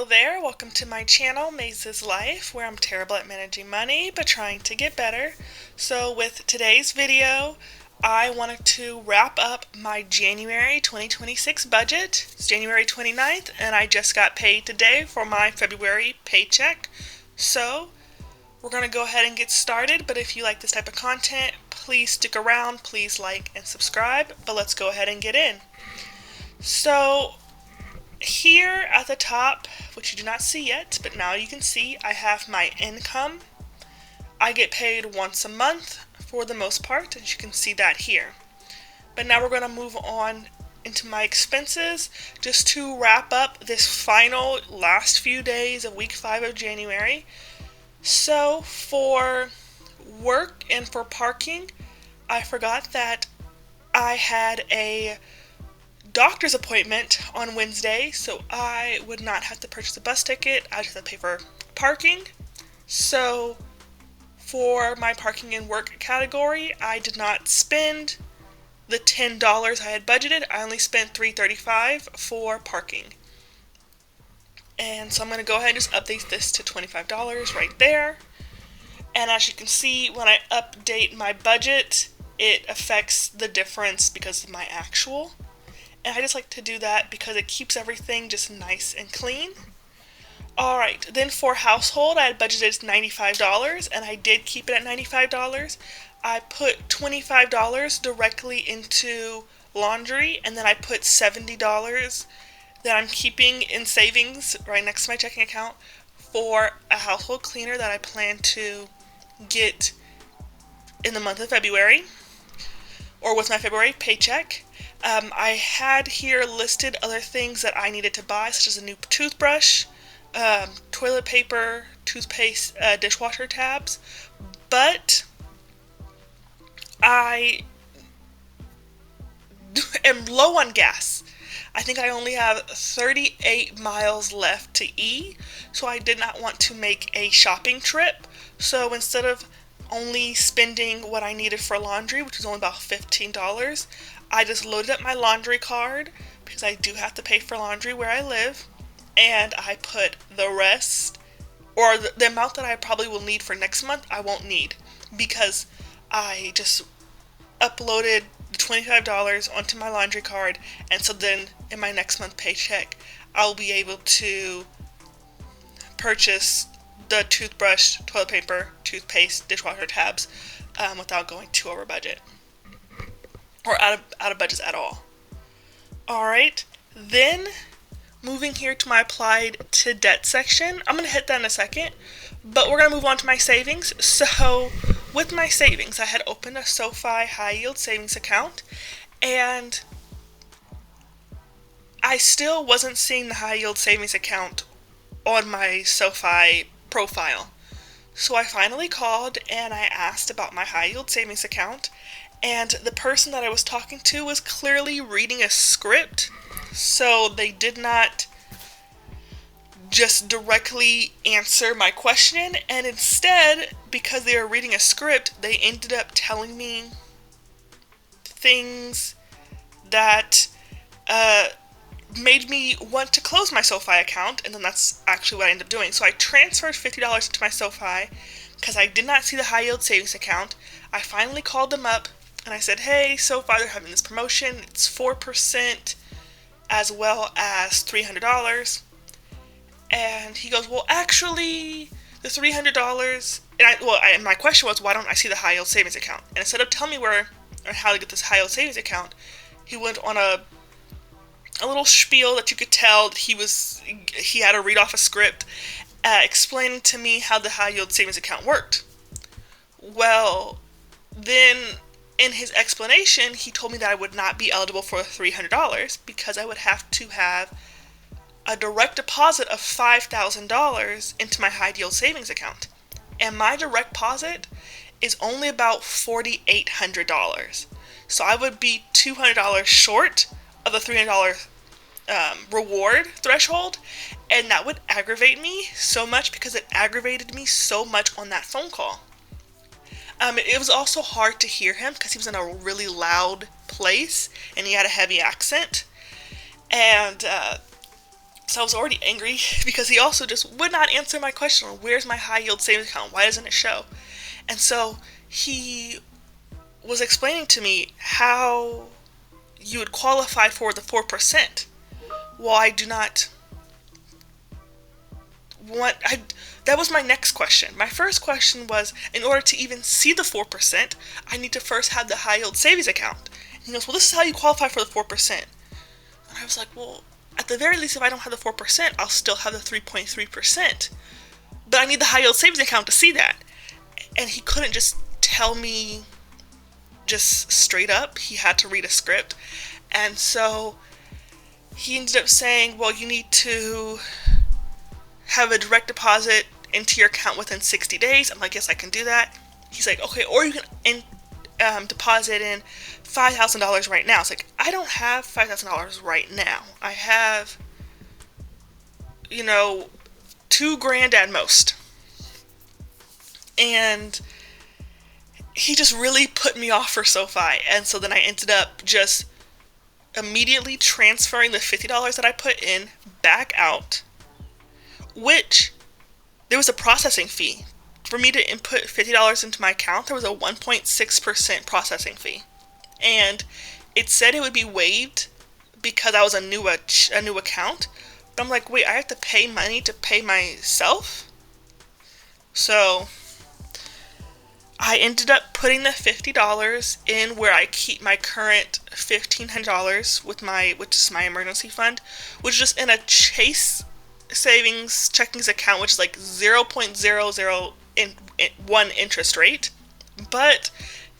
Hello there, welcome to my channel, Maze's Life, where I'm terrible at managing money, but trying to get better. So with today's video, I wanted to wrap up my January 2026 budget. It's January 29th, and I just got paid today for my February paycheck. So we're going to go ahead and get started, but if you like this type of content, please stick around, please like and subscribe, but let's go ahead and get in. So here at the top, which you do not see yet, but now you can see, I have my income. I get paid once a month for the most part, as you can see that here. But now we're going to move on into my expenses, just to wrap up this final last few days of week 5 of January. So for work and for parking, I forgot that I had a doctor's appointment on Wednesday, so I would not have to purchase a bus ticket. I just have to pay for parking. So for my parking and work category, I did not spend the $10 I had budgeted. I only spent $3.35 for parking. And so I'm going to go ahead and just update this to $25 right there. And as you can see, when I update my budget, it affects the difference because of my actual. And I just like to do that because it keeps everything just nice and clean. Alright, then for household, I had budgeted $95, and I did keep it at $95. I put $25 directly into laundry, and then I put $70 that I'm keeping in savings right next to my checking account for a household cleaner that I plan to get in the month of February, or with my February paycheck. I had here listed other things that I needed to buy, such as a new toothbrush, toilet paper, toothpaste, dishwasher tabs, but I am low on gas. I think I only have 38 miles left to so I did not want to make a shopping trip. So instead of only spending what I needed for laundry, which was only about $15, I just loaded up my laundry card, because I do have to pay for laundry where I live, and I put the rest, or the amount that I probably will need for next month, I won't need, because I just uploaded the $25 onto my laundry card, and so then in my next month paycheck, I'll be able to purchase the toothbrush, toilet paper, toothpaste, dishwasher tabs without going too over budget. Or out of budget at all. Alright, then moving here to my applied to debt section. I'm going to hit that in a second, but we're going to move on to my savings. So with my savings, I had opened a SoFi high yield savings account, and I still wasn't seeing the high yield savings account on my SoFi profile. So I finally called and I asked about my high yield savings account. And the person that I was talking to was clearly reading a script, so they did not just directly answer my question, and instead, because they were reading a script, they ended up telling me things that made me want to close my SoFi account, and then that's actually what I ended up doing. So I transferred $50 into my SoFi because I did not see the high yield savings account. I finally called them up, and I said, hey, SoFi, they're having this promotion. It's 4% as well as $300. And he goes, well, actually, the $300, and my question was, why don't I see the high yield savings account? And instead of telling me where or how to get this high yield savings account, he went on a little spiel that you could tell he had to read off a script, explaining to me how the high yield savings account worked. Well, then in his explanation, he told me that I would not be eligible for $300 because I would have to have a direct deposit of $5,000 into my high yield savings account. And my direct deposit is only about $4,800. So I would be $200 short of the $300 reward threshold, and that would aggravate me so much because it aggravated me so much on that phone call. It was also hard to hear him because he was in a really loud place and he had a heavy accent. And So I was already angry because he also just would not answer my question on where's my high yield savings account? Why doesn't it show? And so he was explaining to me how you would qualify for the 4%. Well, I do not want. That was my next question. My first question was, in order to even see the 4%, I need to first have the high yield savings account. And he goes, well, this is how you qualify for the 4%. And I was like, well, at the very least, if I don't have the 4%, I'll still have the 3.3%. But I need the high yield savings account to see that. And he couldn't just tell me just straight up. He had to read a script. And so he ended up saying, well, you need to have a direct deposit into your account within 60 days. I'm like, yes, I can do that. He's like, okay, or you can deposit in $5,000 right now. It's like, I don't have $5,000 right now. I have, $2,000 at most. And he just really put me off for SoFi. And so then I ended up just immediately transferring the $50 that I put in back out, which there was a processing fee. For me to input $50 into my account, there was a 1.6% processing fee. And it said it would be waived because I was a new account. But I'm like, wait, I have to pay money to pay myself? So I ended up putting the $50 in where I keep my current $1,500 which is my emergency fund, which is just in a Chase savings checkings account, which is like 0.001 interest rate. But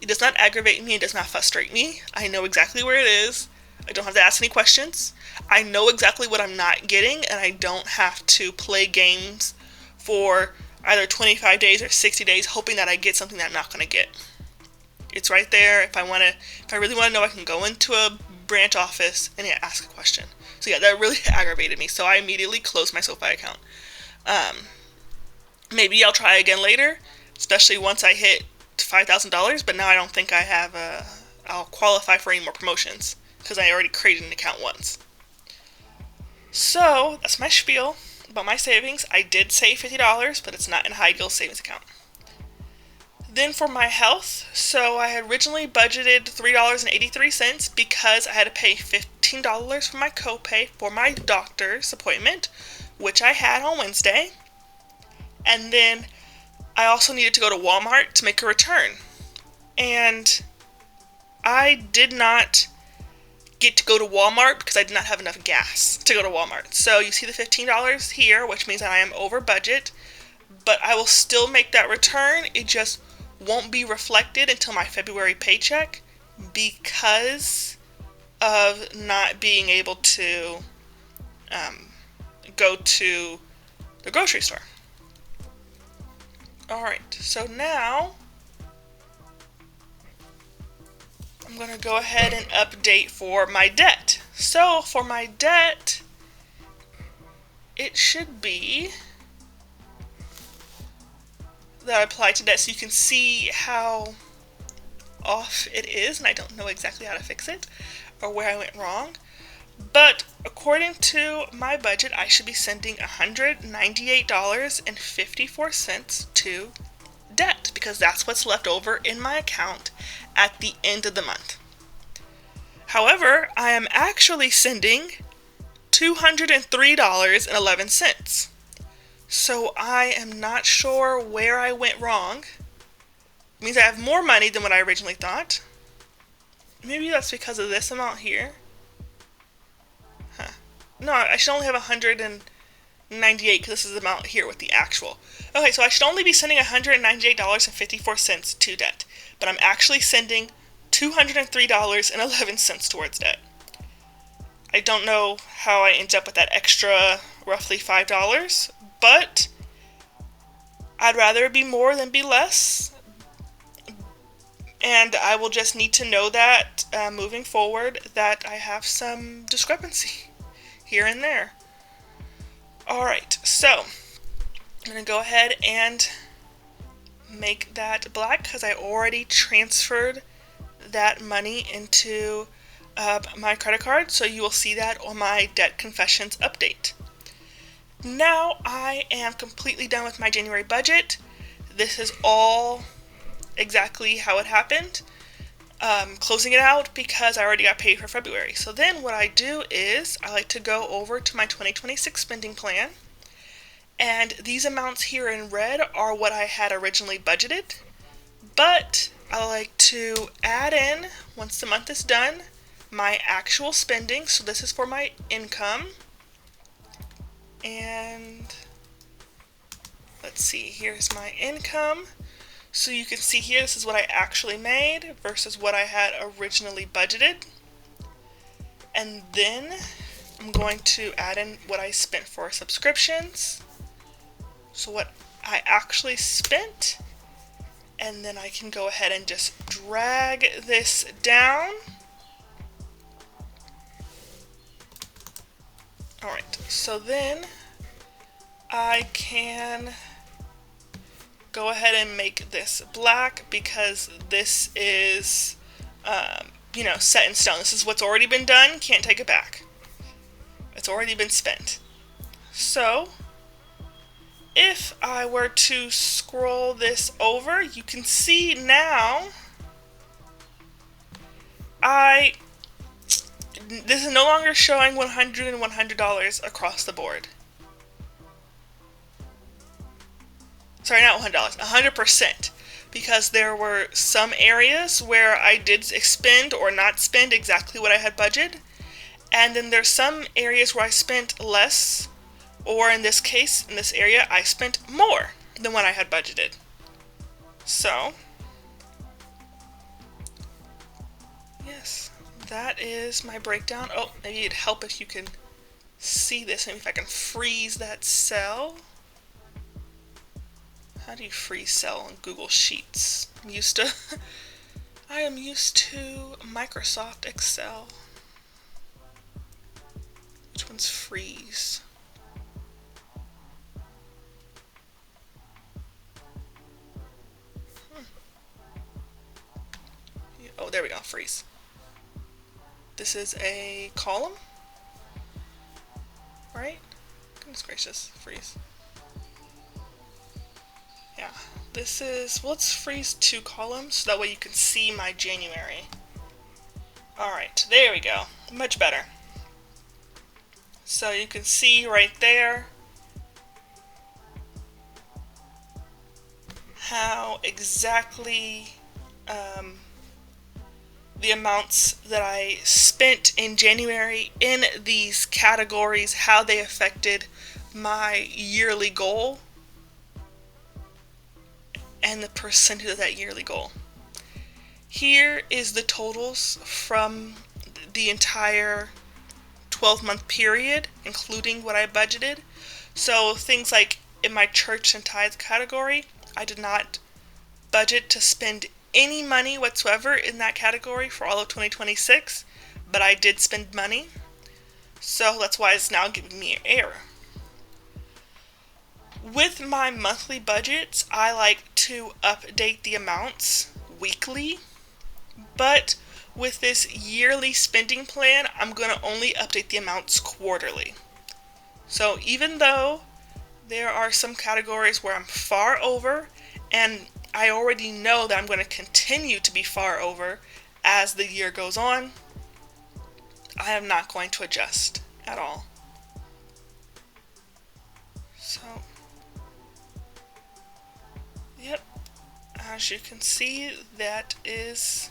it does not aggravate me. It does not frustrate me. I know exactly where it is. I don't have to ask any questions. I know exactly what I'm not getting, and I don't have to play games for either 25 days or 60 days hoping that I get something that I'm not going to get. It's right there. If I really want to know, I can go into a branch office and ask a question. So yeah, that really aggravated me. So I immediately closed my SoFi account. Maybe I'll try again later, especially once I hit $5,000. But now I don't think I'll qualify for any more promotions because I already created an account once. So that's my spiel about my savings. I did save $50, but it's not in a high yield savings account. Then for my health, so I had originally budgeted $3.83 because I had to pay $15 for my copay for my doctor's appointment, which I had on Wednesday. And then I also needed to go to Walmart to make a return. And I did not get to go to Walmart because I did not have enough gas to go to Walmart. So you see the $15 here, which means that I am over budget, but I will still make that return. It just won't be reflected until my February paycheck because of not being able to go to the grocery store. Alright, so now I'm going to go ahead and update for my debt. So for my debt, it should be that I apply to debt so you can see how off it is, and I don't know exactly how to fix it or where I went wrong. But according to my budget, I should be sending $198.54 to debt because that's what's left over in my account at the end of the month. However, I am actually sending $203.11. So I am not sure where I went wrong. It means I have more money than what I originally thought. Maybe that's because of this amount here. No, I should only have 198 because this is the amount here with the actual. Okay, so I should only be sending $198.54 to debt, but I'm actually sending $203.11 towards debt. I don't know how I end up with that extra roughly $5, but I'd rather it be more than be less, and I will just need to know that moving forward that I have some discrepancy here and there. Alright, so I'm going to go ahead and make that black because I already transferred that money into my credit card, so you will see that on my debt confessions update. Now I am completely done with my January budget. This is all exactly how it happened. Closing it out because I already got paid for February. So then what I do is I like to go over to my 2026 spending plan, and these amounts here in red are what I had originally budgeted, but I like to add in, once the month is done, my actual spending. So this is for my income, and let's see, here's my income. So you can see here, this is what I actually made versus what I had originally budgeted. And then I'm going to add in what I spent for subscriptions. So what I actually spent. And then I can go ahead and just drag this down. Alright, so then I can go ahead and make this black because this is, set in stone. This is what's already been done. Can't take it back. It's already been spent. So, if I were to scroll this over, you can see now this is no longer showing $100 and $100 across the board. Sorry, not $100, 100%. Because there were some areas where I did expend or not spend exactly what I had budgeted. And then there's some areas where I spent less, or in this case, in this area, I spent more than what I had budgeted. So, yes, that is my breakdown. Oh, maybe it'd help if you can see this. Maybe if I can freeze that cell. How do you freeze cell on Google Sheets? I am used to Microsoft Excel. Which one's freeze? Oh, there we go, freeze. This is a column, right? Goodness gracious, freeze. Yeah, this is, well, let's freeze 2 columns so that way you can see my January. Alright, there we go. Much better. So you can see right there how exactly the amounts that I spent in January in these categories, how they affected my yearly goal and the percentage of that yearly goal. Here is the totals from the entire 12-month period, including what I budgeted. So things like in my church and tithe category, I did not budget to spend any money whatsoever in that category for all of 2026, but I did spend money. So that's why it's now giving me an error. With my monthly budgets, I like to update the amounts weekly, but with this yearly spending plan, I'm going to only update the amounts quarterly. So even though there are some categories where I'm far over, and I already know that I'm going to continue to be far over as the year goes on, I am not going to adjust at all. So, yep, as you can see, that is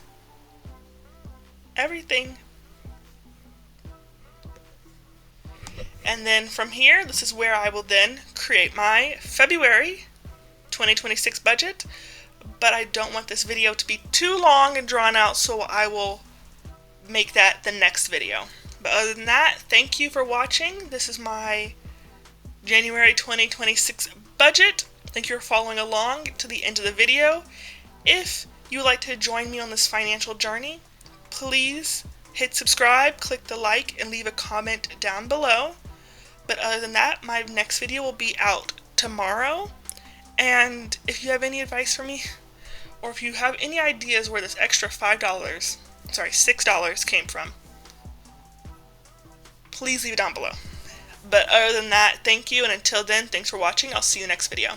everything. And then from here, this is where I will then create my February 2026 budget, but I don't want this video to be too long and drawn out, so I will make that the next video. But other than that, thank you for watching. This is my January 2026 budget. Thank you for following along to the end of the video. If you would like to join me on this financial journey, please hit subscribe, click the like, and leave a comment down below. But other than that, my next video will be out tomorrow. And if you have any advice for me, or if you have any ideas where this extra $6 came from, please leave it down below. But other than that, thank you, and until then, thanks for watching. I'll see you next video.